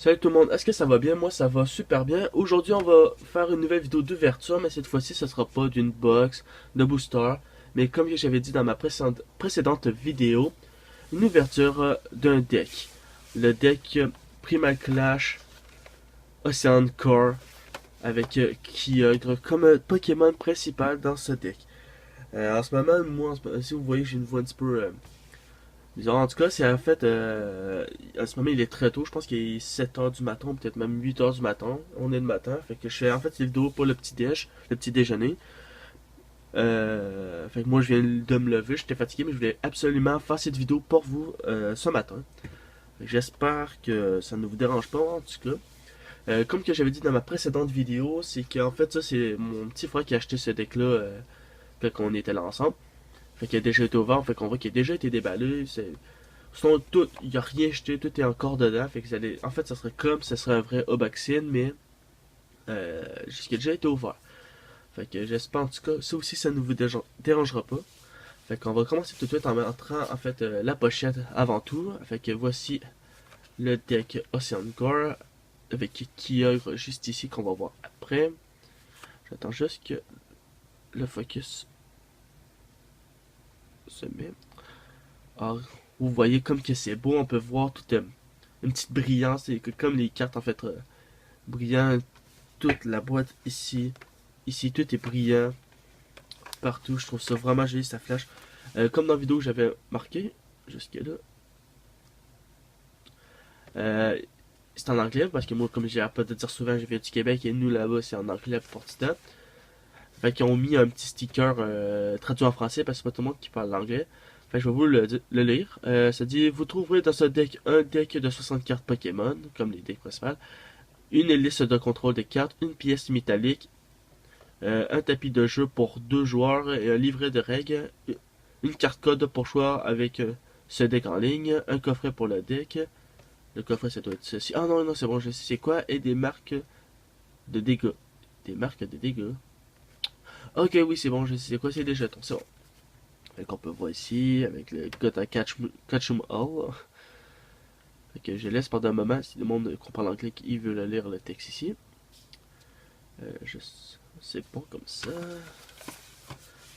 Salut tout le monde, est-ce que ça va bien? Moi ça va super bien. Aujourd'hui on va faire une nouvelle vidéo d'ouverture, mais cette fois-ci ce sera pas d'une box, de booster, mais comme j'avais dit dans ma précédente vidéo, une ouverture d'un deck. Le deck Primal Clash Ocean Core avec Kyogre comme Pokémon principal dans ce deck. En ce moment, si vous voyez, j'ai une voix un petit peu bizarre. En tout cas, c'est en fait, en ce moment, il est très tôt. Je pense qu'il est 7h du matin, peut-être même 8h du matin. On est le matin. Fait que je fais en fait ces vidéos pour le petit déjeuner. Fait que moi, je viens de me lever. J'étais fatigué, mais je voulais absolument faire cette vidéo pour vous ce matin. J'espère que ça ne vous dérange pas, en tout cas. Comme que j'avais dit dans ma précédente vidéo, c'est qu'en fait, ça, c'est mon petit frère qui a acheté ce deck-là quand on était là ensemble. Fait qu'il a déjà été ouvert, fait qu'on voit qu'il a déjà été déballé. Sinon, tout, il n'y a rien jeté, tout est encore dedans. Fait que en fait, ça serait comme ça serait un vrai Obaxine, mais qui a déjà été ouvert. Fait que j'espère en tout cas, ça aussi, ça ne vous dérangera pas. Fait qu'on va commencer tout de suite en montrant en fait la pochette avant tout. Fait que voici le deck Ocean Gore avec Kyogre juste ici qu'on va voir après. J'attends juste que le focus se met. Alors, vous voyez comme que c'est beau, on peut voir toute une petite brillance, et comme les cartes en fait brillant, toute la boîte ici tout est brillant partout, je trouve ça vraiment joli, ça flash. Comme dans la vidéo que j'avais marqué, jusque là, euh, c'est en anglais parce que moi, comme j'ai pas de dire souvent, j'ai fait du Québec et nous là-bas c'est en anglais la plupart du temps. Fait qu'ils ont mis un petit sticker traduit en français parce que c'est pas tout le monde qui parle l'anglais. Fait que je vais vous le lire. Ça dit: vous trouverez dans ce deck un deck de 60 cartes Pokémon, comme les decks principales, une liste de contrôle des cartes, une pièce métallique, un tapis de jeu pour 2 joueurs et un livret de règles, une carte code pour choix avec ce deck en ligne, un coffret pour le deck. Le coffret, ça doit être ceci. Ah non, non, c'est bon, je sais c'est quoi. Et des marques de dégâts. Des marques de dégâts. Ok, oui, c'est bon, je sais c'est quoi, c'est des jetons, c'est bon. Fait qu'on peut voir ici, avec le Gotta Catch 'em All. Fait que je laisse pendant un moment, si le monde comprend l'anglais, qui veut le lire le texte ici. C'est bon comme ça.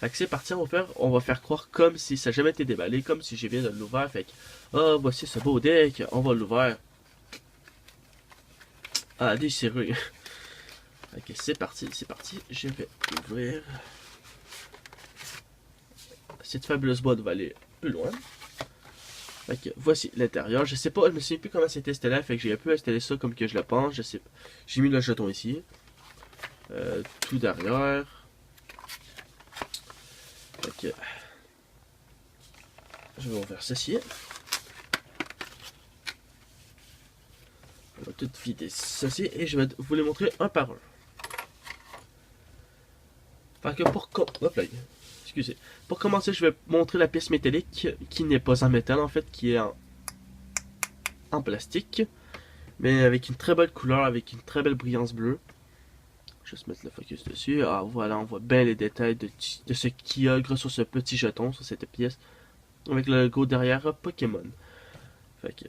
Fait que c'est parti, on va faire croire comme si ça n'a jamais été déballé, comme si je viens de l'ouvrir. Fait que, ah, voici ce beau deck, on va l'ouvrir. Ah, déchiré. Ok, c'est parti, je vais ouvrir. Cette fabuleuse boîte va aller plus loin. Fait que voici l'intérieur. Je sais pas, je me souviens plus comment c'était installé. Fait que j'ai un peu installé ça comme que je le pense. Je sais pas. J'ai mis le jeton ici. Tout derrière. Fait que je vais ouvrir ceci. On va tout vider ceci et je vais vous les montrer un par un. Fait que hop là, excusez. Pour commencer, je vais montrer la pièce métallique qui n'est pas en métal en fait, qui est en plastique, mais avec une très belle couleur, avec une très belle brillance bleue. Je vais juste mettre le focus dessus. Ah voilà, on voit bien les détails de ce Kyogre sur ce petit jeton, sur cette pièce, avec le logo derrière Pokémon. Fait que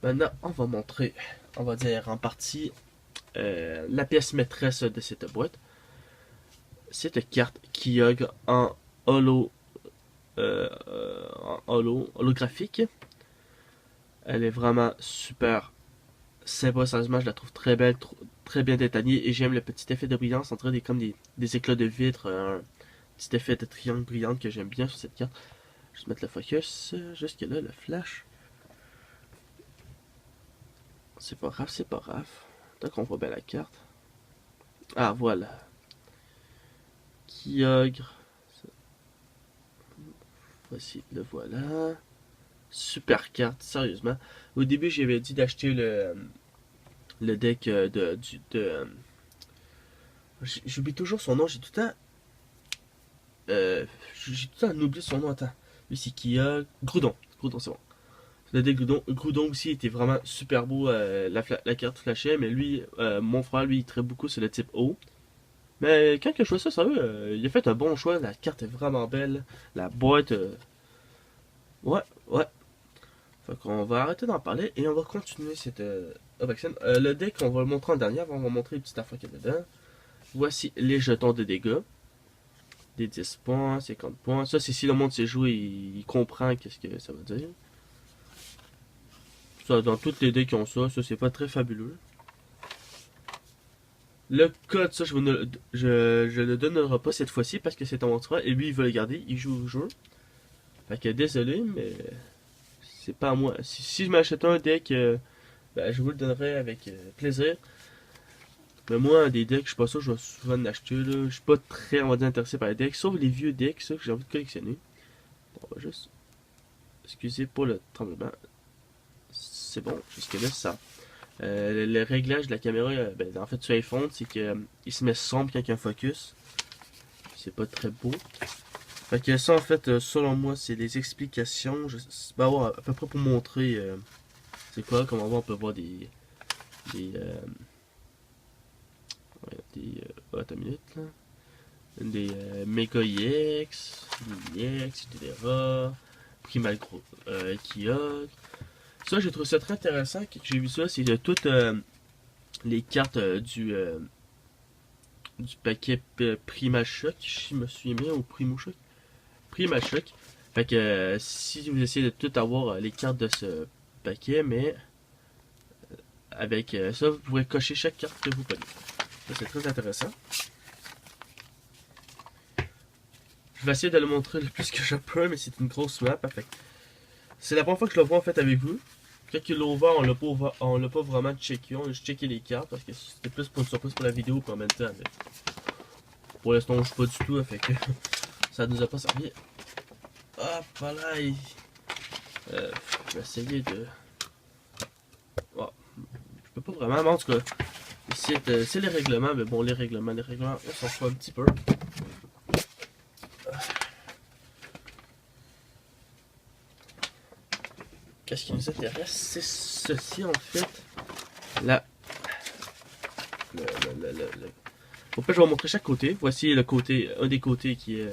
maintenant, on va montrer, on va dire en partie, la pièce maîtresse de cette boîte. Cette carte Kyogre en holographique. Elle est vraiment super sympa, sérieusement, je la trouve très belle, très bien détaillée et j'aime le petit effet de brillance entre des éclats de vitre, un petit effet de triangle brillant que j'aime bien sur cette carte. Je vais mettre le focus jusque là, le flash. C'est pas grave, c'est pas grave. Tant qu'on voit bien la carte. Ah voilà. Kyogre. Voici, le voilà. Super carte, sérieusement. Au début, j'avais dit d'acheter le deck j'oublie toujours son nom, j'ai tout le temps. J'ai tout le temps oublié son nom, attends. Lui, c'est Kia. Groudon. Groudon, c'est bon. Le deck Groudon aussi était vraiment super beau. La carte flashait, mais lui, mon frère, lui, il traite beaucoup sur le type O. Mais quand il a choisi ça, sérieux, il a fait un bon choix. La carte est vraiment belle. La boîte, ouais, ouais. Fait qu'on va arrêter d'en parler et on va continuer cette Obaxian. Le deck, on va le montrer en dernier, on va montrer les petites affaires qu'il y a dedans. Voici les jetons de dégâts. Des 10 points, 50 points. Ça, c'est si le monde sait jouer, il comprend qu'est-ce que ça veut dire. Ça, dans toutes les decks qui ont ça, c'est pas très fabuleux. Le code, ça, je le donnerai pas cette fois-ci parce que c'est un montre et lui, il veut le garder, il joue au jeu. Fait que désolé, mais c'est pas à moi. Si je m'achète un deck, ben, je vous le donnerai avec plaisir. Mais moi, des decks, je suis pas sûr que je vais souvent en acheter. Là. Je suis pas très, on va dire, intéressé par les decks, sauf les vieux decks, ça, que j'ai envie de collectionner. On va juste. Excusez pour le tremblement. C'est bon, jusque-là, ça. Le réglage de la caméra, ben, en fait, sur iPhone, c'est que il se met sombre quand il y a un focus. C'est pas très beau. Fait que ça, en fait, selon moi, c'est des explications. Je vais avoir à peu près pour montrer c'est quoi. Comme on peut voir des attends une minute, là. Des Mega EX, EX, etc. Primal Kyogre. Ça, j'ai trouvé ça très intéressant. Que j'ai vu ça, c'est de toutes les cartes du paquet Prima Choc, si je me souviens bien, ou Primo Choc. Prima Choc. Fait que si vous essayez de tout avoir les cartes de ce paquet, mais avec ça, vous pourrez cocher chaque carte que vous prenez. Ça, c'est très intéressant. Je vais essayer de le montrer le plus que je peux, mais c'est une grosse map. C'est la première fois que je le vois en fait avec vous. Quand il l'a ouvert, on l'a pas vraiment checké. On a juste checké les cartes parce que c'était plus pour une surprise pour la vidéo qu'en même temps. Mais pour l'instant, on joue pas du tout. Fait que ça nous a pas servi. Hop, voilà. Je vais essayer de. Oh, je peux pas vraiment, mais en tout cas. C'est les règlements, mais bon, les règlements, on s'en fout un petit peu. Qu'est-ce qui nous intéresse? C'est ceci en fait. Là. En fait, je vais vous montrer chaque côté. Voici le côté, un des côtés qui est.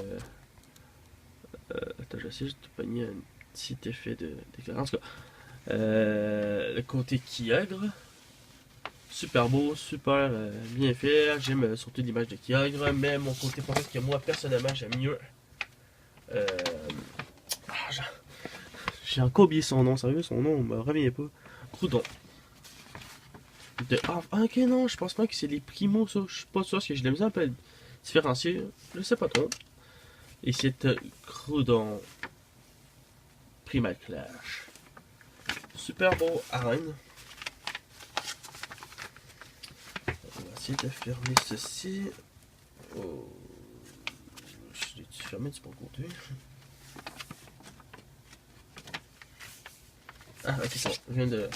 Attends, je vais essayer de pogner un petit effet d'éclairage. En tout cas, le côté Kyogre. Super beau, super bien fait. J'aime surtout l'image de Kyogre, mais mon côté préféré que moi personnellement j'aime mieux. Euh, ah, j'ai encore oublié son nom, sérieux, son nom, on me revient pas. Groudon. Ok, non, je pense pas que c'est les primos, ça. Je suis pas sûr, parce que je l'aime un peu différencier. Je sais pas trop. Et c'est Groudon. Primal Clash. Super beau arène. On va essayer de fermer ceci. Oh. Je l'ai fermé du bon côté. Ah, ok, c'est bon. Je viens de.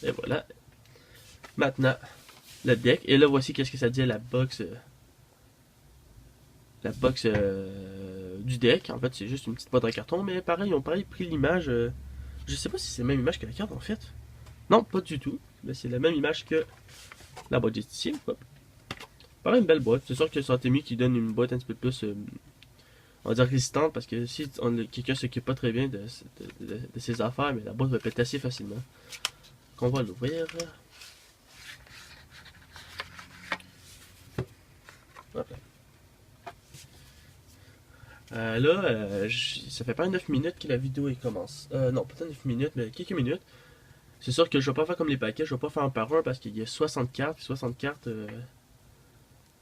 Et voilà. Maintenant, le deck. Et là, voici qu'est-ce que ça dit la box. La box du deck. En fait, c'est juste une petite boîte en carton. Mais pareil, ils ont pareil pris l'image. Je sais pas si c'est la même image que la carte en fait. Non, pas du tout. Mais c'est la même image que la boîte ici. Hop. Pareil, une belle boîte. C'est sûr que c'est Santemi qui donne une boîte un petit peu plus. On va dire résistante. Parce que si quelqu'un s'occupe pas très bien de ses affaires, mais la boîte va péter assez facilement. Qu'on va l'ouvrir. Hop là. Ça fait pas 9 minutes que la vidéo commence. Non, peut-être 9 minutes, mais quelques minutes. C'est sûr que je vais pas faire comme les paquets, je vais pas faire un par un parce qu'il y a 60 cartes. 60 cartes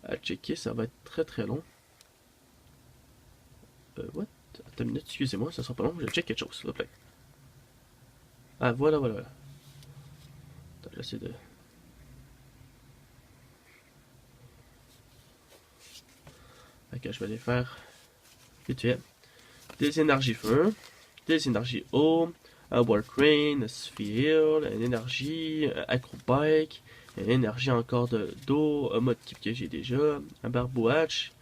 à checker, ça va être très très long. What? Attends une minute, excusez-moi, ça sera pas long, je check quelque chose. Hop là. Ah, voilà. Attends, j'essaie de. Ok, je vais les faire vite fait. Des énergies feu, des énergies eau, un Warcrane, un Sphere, une énergie Acrobike, une énergie encore d'eau, un mode type que j'ai déjà, un Barbouach,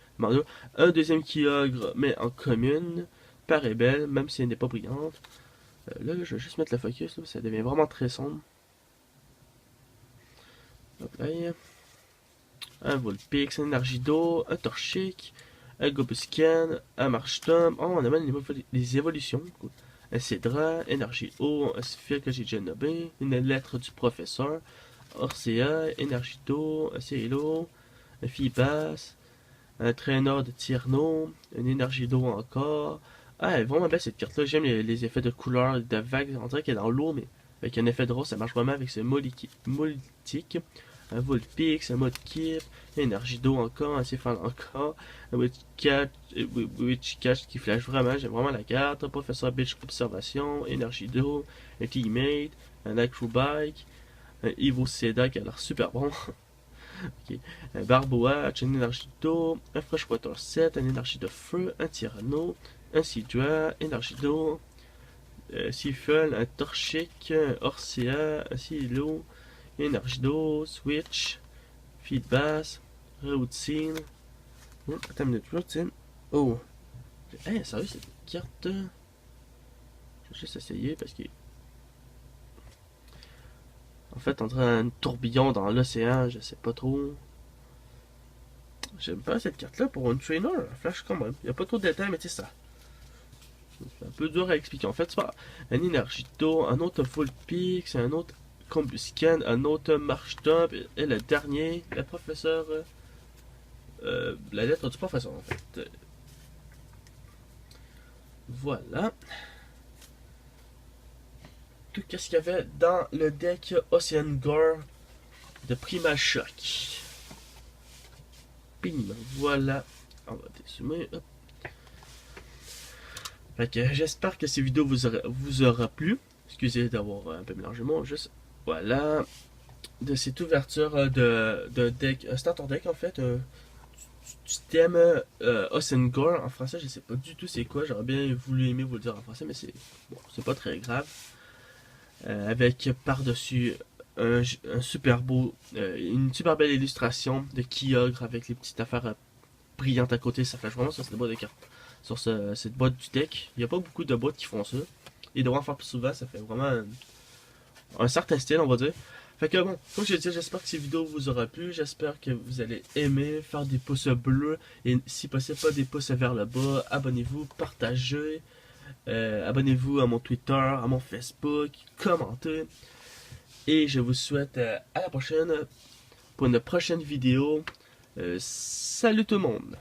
un deuxième Kyogre, mais en commune, Parabelle, même si elle n'est pas brillante. Là, je vais juste mettre le focus, là, ça devient vraiment très sombre. Hop là, un Vulpix, une énergie d'eau, un Torchic, un Gobuscan, un Marshtomp. Oh, on a même les évolutions. Cool. Un Cédra, énergie eau, un Sphère que j'ai déjà nommé, une lettre du professeur, Orcea, énergie d'eau, un Cielo, un Feebas, un traîneur de Tierno, une énergie d'eau encore. Ah, elle est vraiment belle cette carte-là. J'aime les effets de couleur, de vagues. On dirait qu'elle est dans l'eau, mais avec un effet de rose, ça marche vraiment avec ce Molytique. Un Vulpix, un Mudkip, énergie d'eau encore, un Céphale encore, un Witchcatch qui flash vraiment. J'aime vraiment la carte. Un Professeur Bitch Observation, énergie d'eau, un Teammate, un Acrobike, un Evo Seda qui a l'air super bon. Ok. Un Barbowatch, une énergie d'eau, un Freshwater 7, une énergie de feu, un Tyranno, un Sidra, énergie d'eau, Siphon, un Torchic, un Orcea, un Silo, énergie d'eau, Switch, Feedbass, Routine. Oh, attends une minute, Routine. Oh, hey, sérieux, cette carte. Je vais juste essayer parce que. En fait, on dirait un tourbillon dans l'océan, je sais pas trop. J'aime pas cette carte-là pour une trainer. Flash quand même. Il n'y a pas trop de détails, mais tu sais ça. C'est un peu dur à expliquer. En fait, c'est pas un Energito, un autre Full Pix, un autre Combuscan, un autre Marshtomp, et le dernier, le professeur. La lettre du professeur, en fait. Voilà. Tout ce qu'il y avait dans le deck Ocean Gore de Primal Shock. Bim, voilà. On va dézoomer. Hop. Fait que j'espère que ces vidéos vous aura plu. Excusez d'avoir un peu mélangé mon juste. Voilà. De cette ouverture de deck, un starter deck en fait. Du thème Ocean Gore en français, je sais pas du tout c'est quoi. J'aurais bien voulu aimer vous le dire en français, mais c'est bon, c'est pas très grave. Avec par-dessus un super beau, une super belle illustration de Kyogre avec les petites affaires brillantes à côté. Ça flash vraiment sur cette boîte de cartes. Sur cette boîte du deck. Il n'y a pas beaucoup de boîtes qui font ça. Ils devraient en faire plus souvent. Ça fait vraiment un certain style, on va dire. Fait que bon, comme je l'ai dit, j'espère que ces vidéos vous aura plu. J'espère que vous allez aimer, faire des pouces bleus. Et si possible, pas des pouces vers le bas. Abonnez-vous, partagez. Abonnez-vous à mon Twitter, à mon Facebook, commentez. Et je vous souhaite à la prochaine pour une prochaine vidéo. Salut tout le monde!